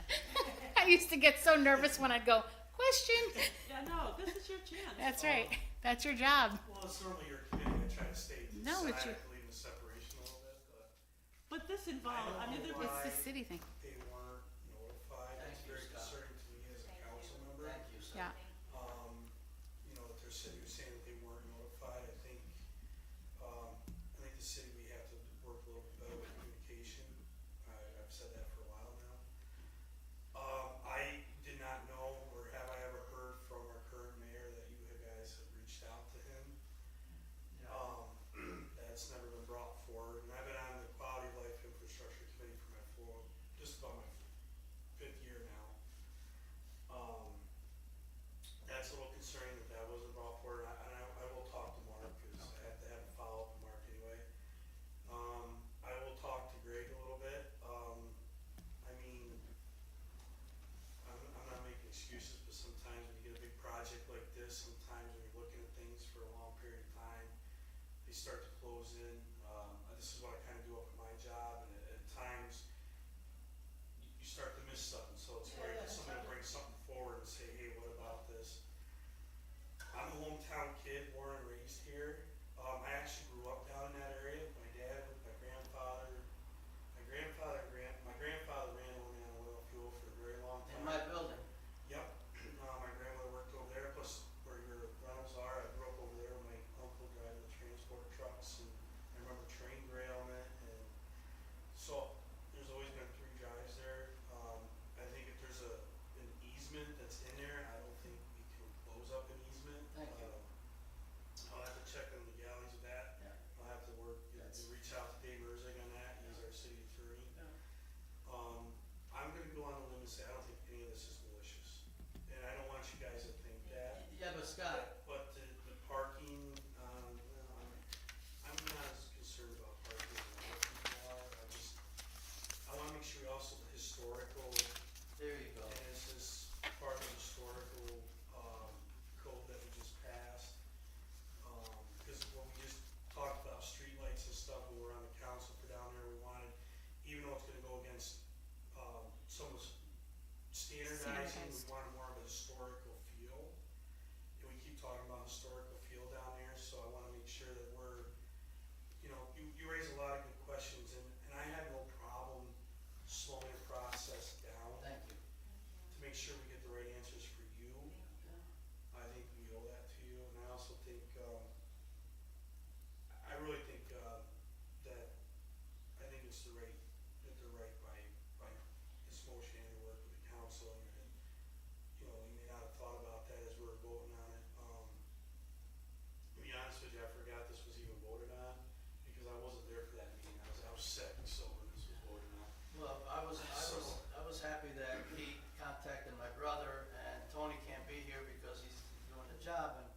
I used to get so nervous when I'd go, question. Yeah, no, this is your chance. That's right. That's your job. Well, it's normally your committee, I try to stay No, it's your- silent, leave the separation a little bit, but But this involves, I mean, there was, It's the city thing. they weren't notified, Thank it's you, very Scott. concerning to me as a council member. Thank you, sir. Yeah. You know, that they're saying that they weren't notified, I think the city, we have to work a little bit better with communication. I've said that for a while now. I did not know, or have I ever heard from our current mayor that you guys have reached out to him? That's never been brought forward, and I've been on the Quality of Life Infrastructure Committee for just about my 5th year now. That's a little concerning that wasn't brought forward, and I will talk to Mark, because I have to have a follow-up with Mark anyway. I will talk to Greg a little bit. I mean, I'm not making excuses, but sometimes when you get a big project like this, sometimes when you're looking at things for a long period of time, they start to close in. This is what I kind of do up at my job, and at times, you start to miss stuff, and so it's great for somebody to bring something forward and say, hey, what about this? I'm a hometown kid, born and raised here. I actually grew up down in that area. My dad, my grandfather ran Oneonta Oil Fuel for a very long In time. my building. Yep. My grandmother worked over there, plus where your Reynolds are, I grew up over there. My uncle driving the transport trucks, and I remember train derailment, and so there's always been 3 drives there. I think if there's an easement that's in there, I don't think we can close up an easement. Thank you. I'll have to check on the legalities of that. Yeah. I'll have to reach out to Dave Erzig on that, he's our city attorney. I'm gonna go on a limb and say, I don't think any of this is malicious, and I don't want you guys to think that. Yeah, but Scott, But the parking, well, I'm not as concerned about parking as other people are. I wanna make sure we also, the historical, there you go. and is this part of the historical, code that we just passed? Cause when we just talked about streetlights and stuff, when we were on the council for down there, we wanted, even though it's gonna go against, some of the standardizing, we Standardized. wanted more of a historical feel. And we keep talking about historical feel down there, so I wanna make sure that we're, you raise a lot of good questions, and I have no problem slowing the process down Thank you. to make sure we get the right answers for you. I think we owe that to you, and I also think, I really think, that, I think it's the right by this motion and work with the council, and, you may not have thought about that as we were voting on it. To be honest with you, I forgot this was even voted on, because I wasn't there for that meeting, I was sick, so when this was voted on. Well, I was happy that he contacted my brother, and Tony can't be here because he's doing the job, and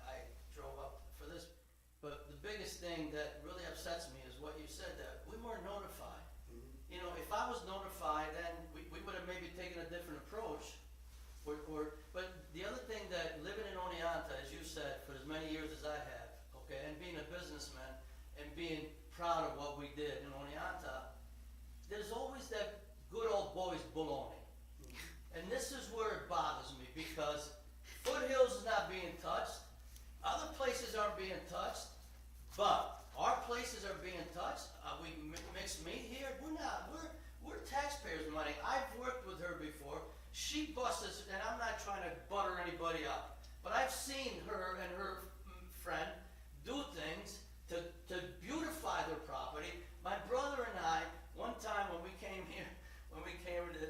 I drove up for this. But the biggest thing that really upsets me is what you said, that we weren't notified. If I was notified, then we would have maybe taken a different approach, but the other thing that living in Oneonta, as you said, for as many years as I have, okay, and being a businessman and being proud of what we did in Oneonta, there's always that good old boys baloney. And this is where it bothers me, because Foothills is not being touched, other places aren't being touched, but our places are being touched. We mix meat here. We're not. We're taxpayers' money. I've worked with her before. She busts us, and I'm not trying to butter anybody up, but I've seen her and her friend do things to beautify their property. My brother and I, one time when we came here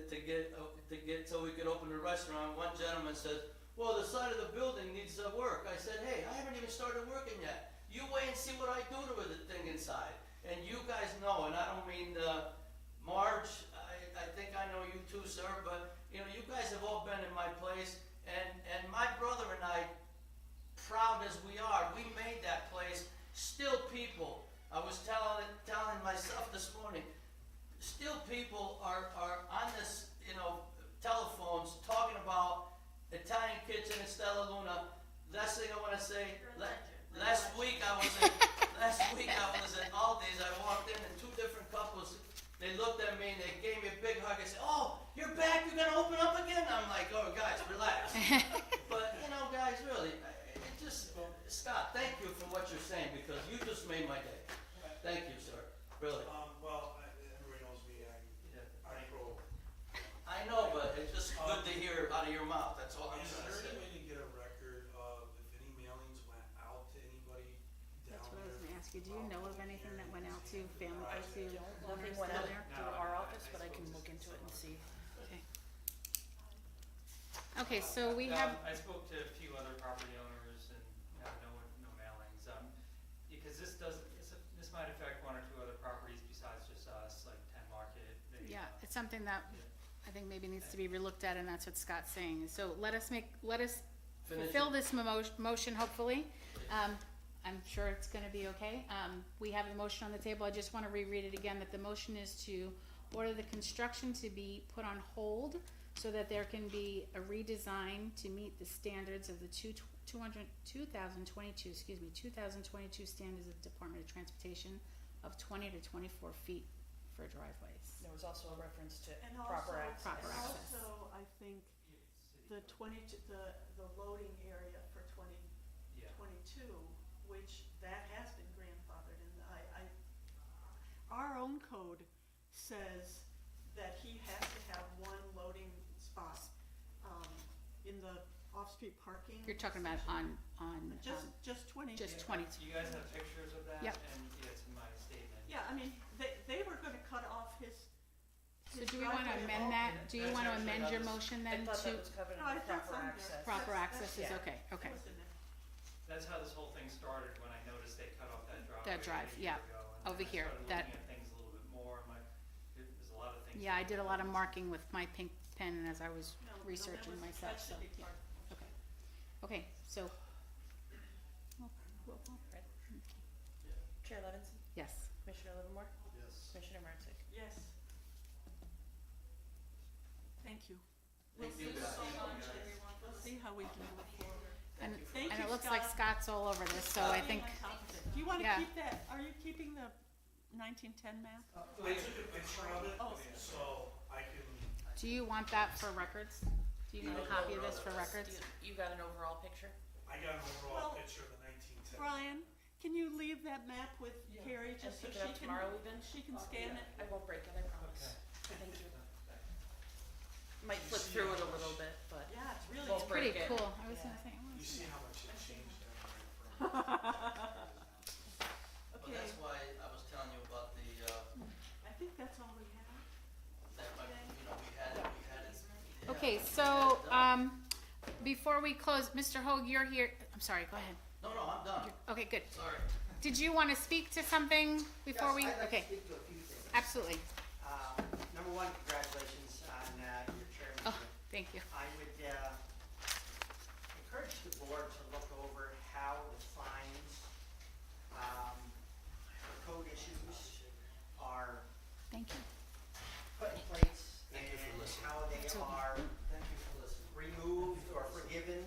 to get so we could open the restaurant, one gentleman says, "Well, the side of the building needs work." I said, "Hey, I haven't even started working yet. You wait and see what I do to the thing inside." And you guys know, and I don't mean Marge, I think I know you too, sir, but you know, you guys have all been in my place, and my brother and I, proud as we are, we made that place. Still people, I was telling myself this morning, still people are on this, you know, telephones talking about Italian Kitchen in Stella Luna. Last thing I want to say, last week I was at Aldi's. I walked in and two different couples, they looked at me and they gave me a big hug and said, "Oh, you're back, you're gonna open up again?" I'm like, "Oh guys, relax." But you know, guys, really, it just, Scott, thank you for what you're saying, because you just made my day. Thank you, sir, really. Well, everybody knows me, I grow. I know, but it's just good to hear out of your mouth, that's all I'm Is trying to there say. any way to get a record of if any mailings went out to anybody down That's what I was there? gonna ask you, do you know of anything that went out to family, or to Nothing owners went down out there? through our office, but I can look into it and see. Okay. Okay, so we have, I spoke to a few other property owners and no mailings, because this might affect one or two other properties besides just us, like 10 Market. yeah, it's something that I think maybe needs to be relooked at, and that's what Scott's saying. So let us fulfill this motion, hopefully. I'm sure it's gonna be okay. We have the motion on the table. I just wanna reread it again, that the motion is to order the construction to be put on hold so that there can be a redesign to meet the standards of the 2022 standards of Department of Transportation of 20 to 24 feet for driveways. There was also a reference to And proper also, access. Proper access. also, I think the the loading area for Yeah. 2022, which that has been grandfathered, and our own code says that he has to have one loading spot, in the off-street parking. You're talking about on, Just 20. just 20. You guys have pictures of that? Yep. And it's in my statement. Yeah, I mean, they were gonna cut off his So do we wanna driveway amend all- that? Do you That's wanna actually amend how your this- motion I then thought that to was covered No, under I thought proper some- access. proper That's- access is yeah. okay, okay. It was in there. That's how this whole thing started, when I noticed they cut off that driveway. That drive, a year yeah, ago, and over then here, I started that- looking at things a little bit more, I'm like, there's a lot of things. Yeah, I did a lot of marking with my pink pen as I was No, that researching was- myself, that so, should be yeah, part. okay. Okay, so. Roll call. Chair Levinson, Yes. Commissioner Livermore, Yes. Commissioner Martic. Yes. Thank you. Thank you, Thank you guys. so much, everyone. We'll see how we can move forward. And, Thank and you, it looks like Scott. Scott's all over this, so I think, Do you wanna Yeah. keep that, are you keeping the 1910 map? I took a picture of it, Oh. so I can, do you want that for records? Do you need a copy of this for records? You got an overall picture? I got an overall Well, picture of the 1910. Brian, can you leave that map with Carrie And just so pick she it up can, tomorrow even? she can scan it? I won't break it, I promise. Thank you. Might flip through it a little bit, but Yeah, it's really. Well, Pretty break it. cool, I was Yeah. gonna say, I wanna You see see how much it changed down there from. But Okay, that's why I was telling you about the, I think that's all we have. that, we had it. yeah. Okay, so, before we close, Mr. Hoag, you're here, I'm sorry, go ahead. No, I'm done, Okay, good. sorry. Did you wanna speak to something before we, Yes, I'd like okay, to speak to a few things. absolutely. Number one, congratulations on your chairmanship. Oh, thank you. I would encourage the board to look over how the fines for code issues are Thank you. put in place Thank you for and listening. how they That's okay. are Thank you for listening. removed or forgiven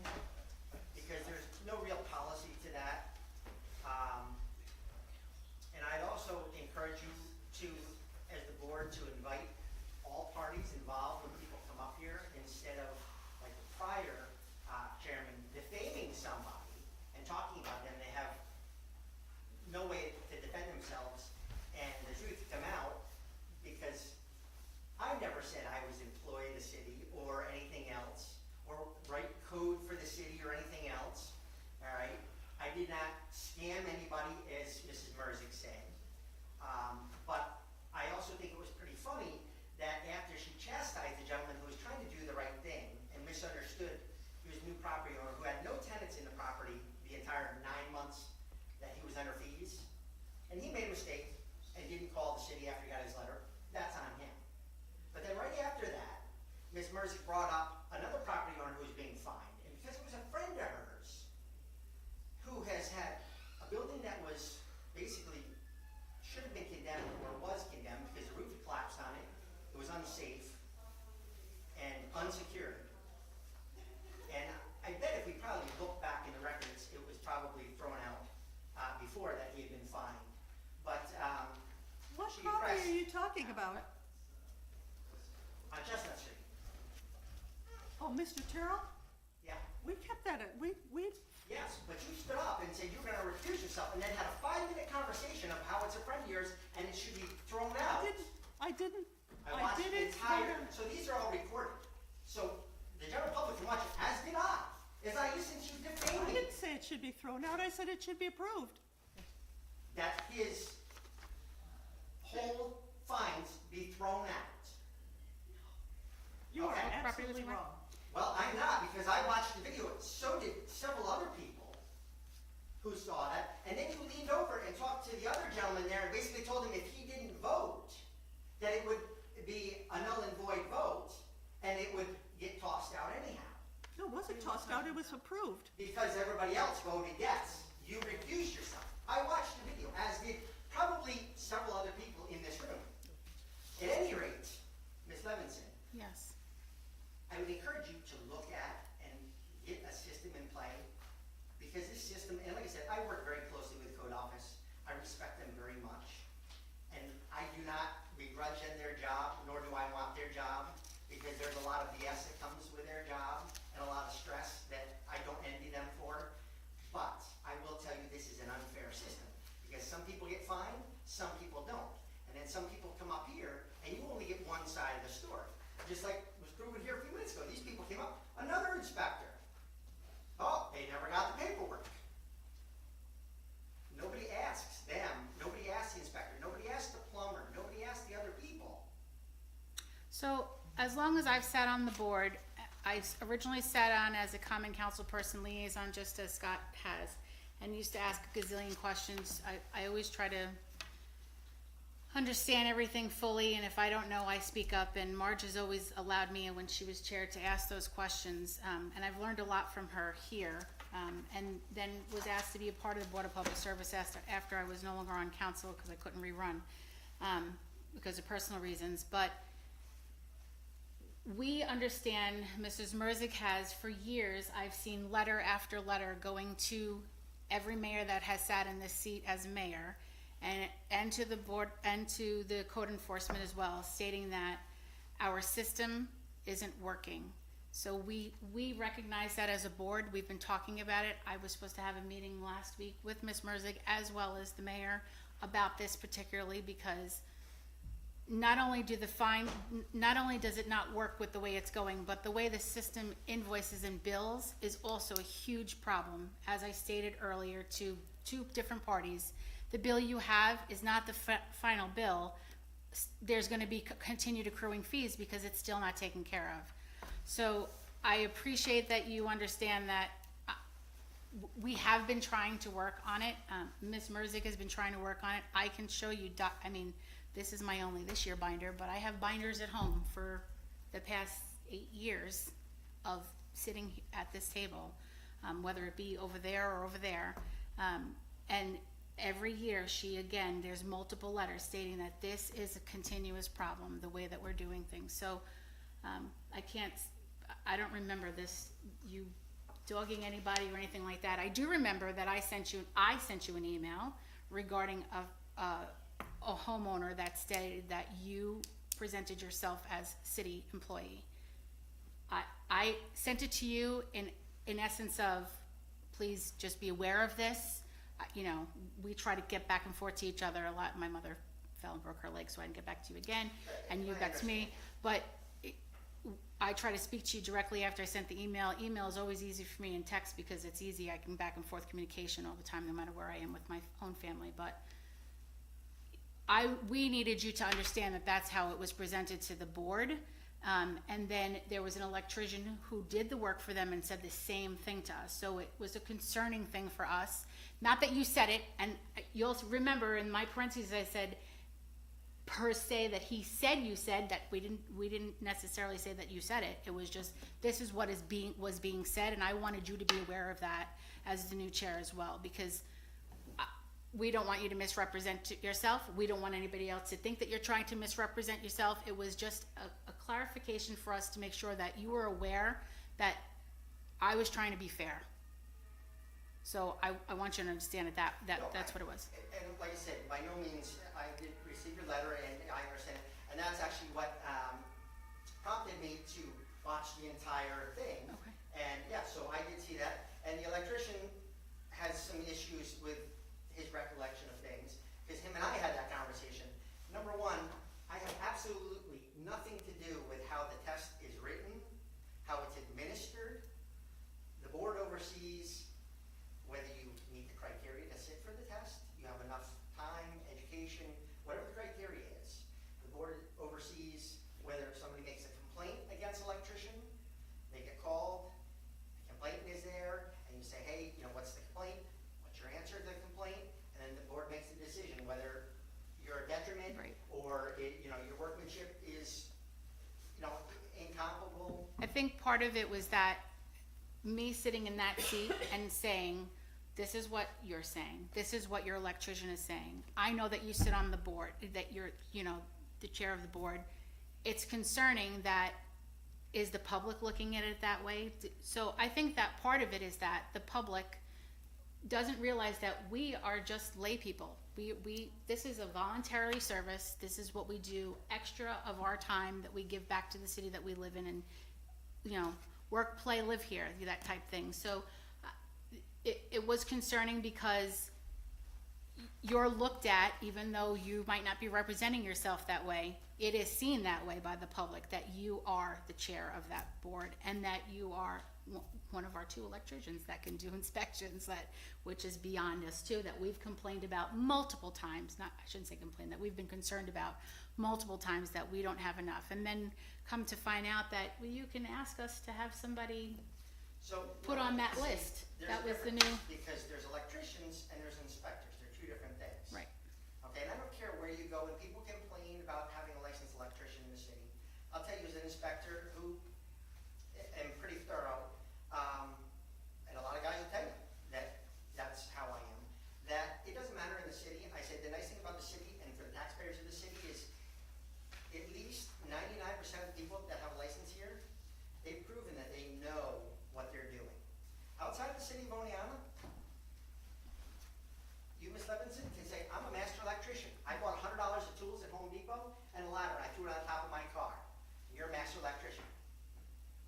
Merzick brought up another property owner who was being fined, and because it was a friend of hers who has had a building that was basically, should have been condemned or was condemned because the roof had collapsed on it, it was unsafe and unsecured. And I bet if we probably look back in the records, it was probably thrown out before that he had been fined. But What she property expressed- are you talking about? on Chestnut Street, Oh, Mr. Terrell? yeah. We kept that, we, Yes, but you stood up and said you were gonna recuse yourself, and then had a 5-minute conversation of how it's a friend of yours and it should be thrown out. I didn't, I I watched the didn't. entire, so these are all recorded. So the general public can watch it, as did I, as I listened to you defame I me, didn't say it should be thrown out, I said it should be approved. that his whole fines be thrown out. You are Okay. absolutely wrong. Well, I'm not, because I watched the video, so did several other people who saw that, and then you leaned over and talked to the other gentleman there and basically told him if he didn't vote, that it would be a null and void vote, and it would get tossed out anyhow. No, it wasn't tossed out, it was approved. Because everybody else voted yes. You recused yourself. I watched the video, as did probably several other people in this room. At any rate, Ms. Levinson, Yes. I would encourage you to look at and get a system in play, because this system, and like I said, I work very closely with the code office. I respect them very much. And I do not begrudge them their job, nor do I want their job, because there's a lot of BS that comes with their job and a lot of stress that I don't envy them for. But I will tell you, this is an unfair system, because some people get fined, some people don't. And then some people come up here and you only get one side of the story. Just like was proven here a few minutes ago. These people came up, another inspector. Oh, they never got the paperwork. Nobody asks them, nobody asks the inspector, nobody asks the plumber, nobody asks the other people. So, as long as I've sat on the board, I originally sat on as a common council person liaison, just as Scott has, and used to ask a gazillion questions. I always try to understand everything fully, and if I don't know, I speak up, and Marge has always allowed me, when she was chair, to ask those questions, and I've learned a lot from her here, and then was asked to be a part of the Board of Public Service after I was no longer on council, because I couldn't rerun, because of personal reasons, but we understand, Mrs. Merzick has for years, I've seen letter after letter going to every mayor that has sat in this seat as mayor, and to the board, and to the code enforcement as well, stating that our system isn't working. So we recognize that as a board. We've been talking about it. I was supposed to have a meeting last week with Ms. Merzick as well as the mayor about this particularly, because not only does it not work with the way it's going, but the way the system invoices and bills is also a huge problem. As I stated earlier to two different parties, the bill you have is not the final bill. There's going to be continued accruing fees because it's still not taken care of. So I appreciate that you understand that we have been trying to work on it. Ms. Merzick has been trying to work on it. I can show you, this is my only this year binder, but I have binders at home for the past 8 years of sitting at this table, whether it be over there or over there. And every year there's multiple letters stating that this is a continuous problem, the way that we're doing things. So I don't remember this, you dogging anybody or anything like that. I do remember that I sent you an email regarding a homeowner that stated that you presented yourself as city employee. I sent it to you in essence of, please just be aware of this. We try to get back and forth to each other a lot. My mother fell and broke her leg, so I didn't get back to you again, and you got to me. But I try to speak to you directly after I sent the email. Email is always easy for me, and text because it's easy. I can back and forth communication all the time, no matter where I am with my own family. But we needed you to understand that that's how it was presented to the board. And then there was an electrician who did the work for them and said the same thing to us. So it was a concerning thing for us. Not that you said it, and you'll remember in my parentheses I said, per se that he said you said, that we didn't necessarily say that you said it. It was just, this is what was being said, and I wanted you to be aware of that as the new chair as well, because we don't want you to misrepresent yourself. We don't want anybody else to think that you're trying to misrepresent yourself. It was just a clarification for us to make sure that you were aware that I was trying to be fair. So I want you to understand that that's what it was. And like I said, by no means, I did receive your letter and I understand, and that's actually what prompted me to watch the entire thing. Okay. And yeah, so I did see that, and the electrician has some issues with his recollection of things, because him and I had that conversation. Number one, I have absolutely nothing to do with how the test is written, how it's administered. The board oversees whether you meet the criteria to sit for the test, you have enough time, education, whatever the criteria is. The board oversees whether somebody makes a complaint against an electrician, they get called, the complainant is there, and you say, hey, what's the complaint? What's your answer to the complaint? And then the board makes a decision whether you're a detriment, Right. or your workmanship is, incomparable. I think part of it was that me sitting in that seat and saying, this is what you're saying, this is what your electrician is saying. I know that you sit on the board, that you're, the chair of the board. It's concerning that, is the public looking at it that way? So I think that part of it is that the public doesn't realize that we are just lay people. This is a voluntary service. This is what we do, extra of our time that we give back to the city that we live in, and work, play, live here, that type thing. So it was concerning because you're looked at, even though you might not be representing yourself that way, it is seen that way by the public, that you are the chair of that board, and that you are one of our two electricians that can do inspections, which is beyond us too, that we've complained about multiple times. I shouldn't say complained, that we've been concerned about multiple times, that we don't have enough. And then come to find out that, well, you can ask us to have somebody So put on that see, list. there's That a was the difference, new, because there's electricians and there's inspectors. They're two different things. right. Okay, and I don't care where you go, when people complain about having a licensed electrician in the city, I'll tell you as an inspector who am pretty thorough, and a lot of guys will tell you that that's how I am, that it doesn't matter in the city. I said the nice thing about the city and for the taxpayers of the city is at least 99% of the people that have a license here, they've proven that they know what they're doing. Outside the city of Oneonta, you, Ms. Levinson, can say, I'm a master electrician. I bought $100 of tools at Home Depot and a ladder, and I threw it on top of my car. You're a master electrician.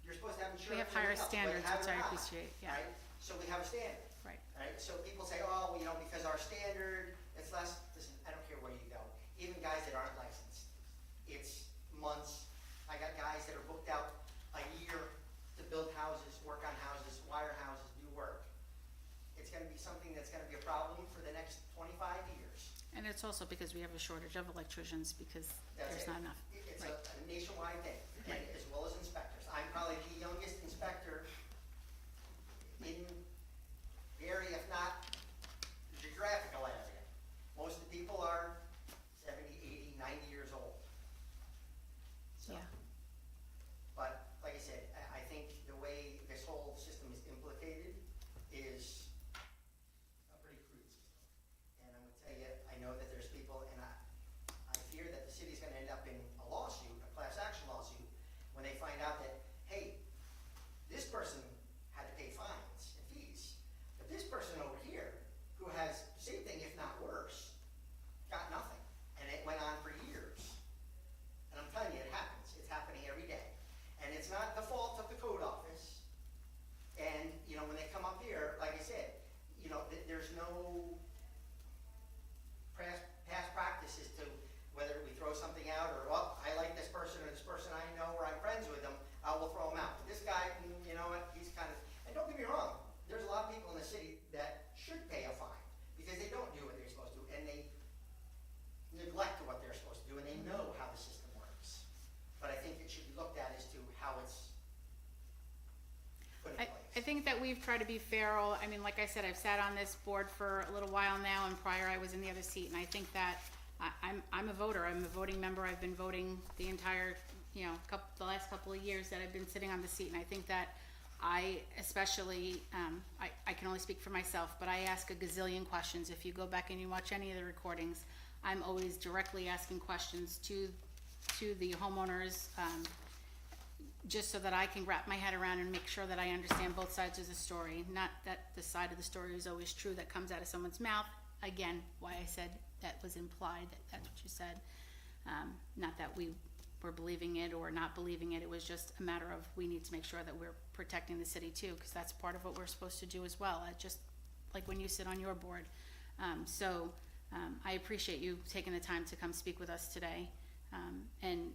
You're supposed to have insurance. We have and higher everything else, whether you standards, have which it or I not, appreciate, yeah. right? So we have a standard. Right. Right? So people say, oh, because our standard, it's less. Listen, I don't care where you go. Even guys that aren't licensed, it's months. I got guys that are booked out a year to build houses, work on houses, wire houses, do work. It's gonna be something that's gonna be a problem for the next 25 years. And it's also because we have a shortage of electricians because That's there's it. not enough. It's Right. a nationwide thing, and Right. as well as inspectors. I'm probably the youngest inspector in the area, if not geographical area. Most of the people are 70, 80, 90 years old. So, Yeah. but like I said, I think the way this whole system is implicated is a pretty crude system. And I'm gonna tell you, I know that there's people, and I fear that the city's gonna end up in a lawsuit, a class action lawsuit, when they find out that, hey, this person had to pay fines and fees, but this person over here, who has the same thing, if not worse, got nothing, and it went on for years. And I'm telling you, it happens. It's happening every day. And it's not the fault of the code office. And, when they come up here, like I said, there's no past practices to whether we throw something out or, well, I like this person or this person I know or I'm friends with them, I will throw them out. But this guy, you know what, he's kind of, and don't get me wrong, there's a lot of people in the city that should pay a fine because they don't do what they're supposed to and they neglect what they're supposed to do and they know how the system works. But I think it should be looked at as to how it's put in place. I think that we've tried to be fair. Like I said, I've sat on this board for a little while now, and prior I was in the other seat, and I think that I'm a voter, I'm a voting member, I've been voting the entire, the last couple of years that I've been sitting on the seat, and I think that I especially, I can only speak for myself, but I ask a gazillion questions. If you go back and you watch any of the recordings, I'm always directly asking questions to the homeowners, just so that I can wrap my head around and make sure that I understand both sides of the story. Not that the side of the story is always true that comes out of someone's mouth. Again, why I said that was implied, that's what you said. Not that we were believing it or not believing it. It was just a matter of, we need to make sure that we're protecting the city too, because that's part of what we're supposed to do as well. Just like when you sit on your board. I appreciate you taking the time to come speak with us today. And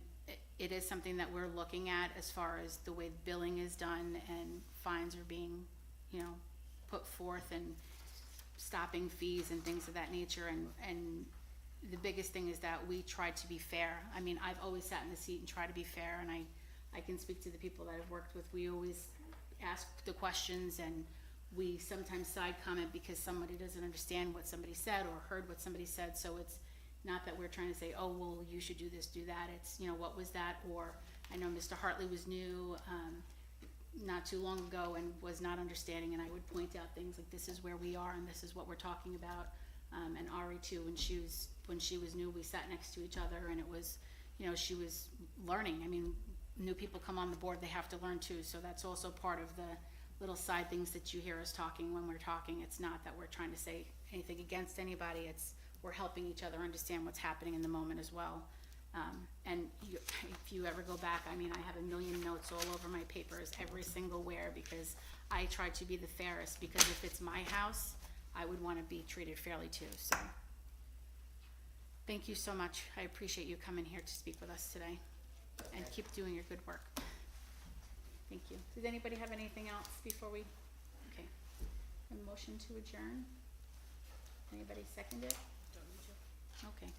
it is something that we're looking at as far as the way billing is done and fines are being, put forth, and stopping fees and things of that nature. And the biggest thing is that we try to be fair. I mean, I've always sat in the seat and tried to be fair, and I can speak to the people that I've worked with. We always ask the questions, and we sometimes side comment because somebody doesn't understand what somebody said or heard what somebody said. So it's not that we're trying to say, oh, well, you should do this, do that. It's, what was that? Or I know Mr. Hartley was new not too long ago and was not understanding, and I would point out things like, this is where we are and this is what we're talking about. And Ari too, when she was new, we sat next to each other, and it was, she was learning. I mean, new people come on the board, they have to learn too. So that's also part of the little side things that you hear us talking when we're talking. It's not that we're trying to say anything against anybody. It's we're helping each other understand what's happening in the moment as well. If you ever go back, I mean, I have a million notes all over my papers, every single where, because I try to be the fairest, because if it's my house, I would want to be treated fairly too. So thank you so much. I appreciate you coming here to speak with us today, and keep doing your good work. Thank you. Does anybody have anything else before we, okay. A motion to adjourn? Anybody second it? Okay.